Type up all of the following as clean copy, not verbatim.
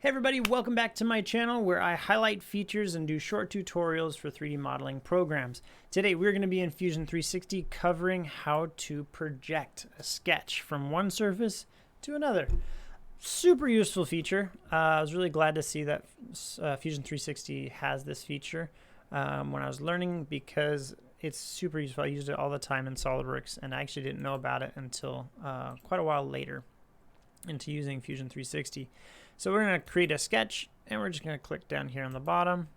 Hey everybody, welcome back to my channel where I highlight features and do short tutorials for 3D modeling programs. Today we're going to be in Fusion 360 covering how to project a sketch from one surface to another. Super useful feature. I was really glad to see that Fusion 360 has this feature when I was learning because it's super useful. I used it all the time in SolidWorks and I actually didn't know about it until quite a while later into using Fusion 360. So we're going to create a sketch and we're just going to click down here on the bottom.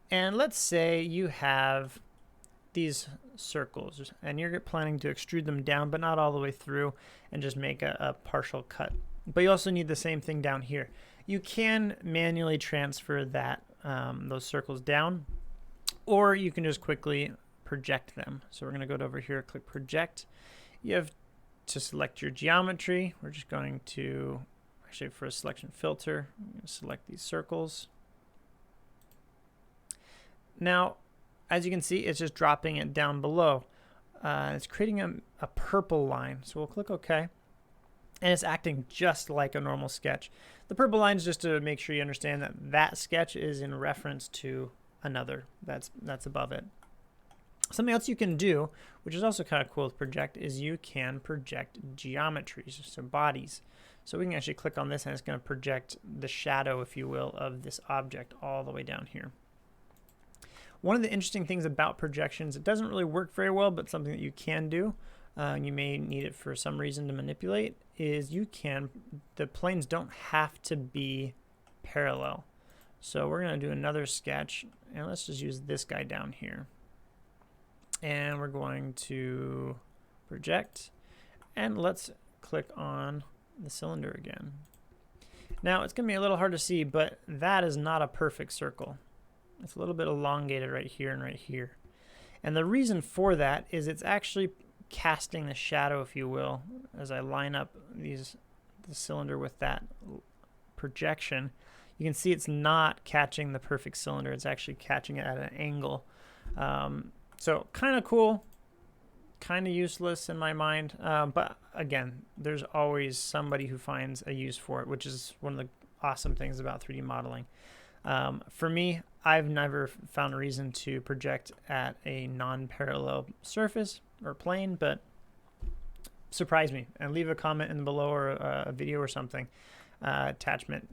And let's say you have these circles and you're planning to extrude them down but not all the way through and just make a partial cut. But you also need the same thing down here. You can manually transfer that those circles down, or you can just quickly project them. So we're going to go over here, click project. You have to select your geometry. We're just going to, actually for a selection filter, I'm going to select these circles. Now, as you can see, it's just dropping it down below. It's creating a purple line. So we'll click OK. And it's acting just like a normal sketch. The purple line is just to make sure you understand that that sketch is in reference to another that's above it. Something else you can do, which is also kind of cool with project, is you can project geometries, so bodies. So we can actually click on this and it's going to project the shadow, if you will, of this object all the way down here. One of the interesting things about projections, it doesn't really work very well, but something that you can do, you may need it for some reason to manipulate, is the planes don't have to be parallel. So we're going to do another sketch, and let's just use this guy down here. And we're going to project, and let's click on the cylinder again. Now it's going to be a little hard to see, but that is not a perfect circle. It's a little bit elongated right here and right here. And the reason for that is it's actually casting the shadow, if you will, as I line up the cylinder with that projection. You can see it's not catching the perfect cylinder. It's actually catching it at an angle. So kind of cool, kind of useless in my mind. But again, there's always somebody who finds a use for it, which is one of the awesome things about 3D modeling. For me, I've never found a reason to project at a non-parallel surface or plane, but surprise me and leave a comment in below or a video or something, attachment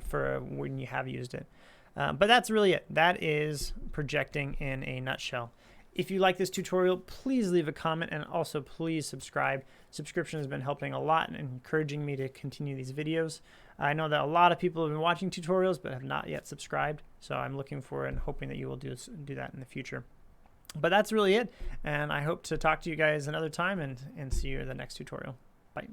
for when you have used it. But that's really it. That is projecting in a nutshell. If you like this tutorial, please leave a comment and also please subscribe. Subscription has been helping a lot and encouraging me to continue these videos. I know that a lot of people have been watching tutorials but have not yet subscribed, so I'm looking for and hoping that you will do that in the future. But that's really it, and I hope to talk to you guys another time and see you in the next tutorial. Bye.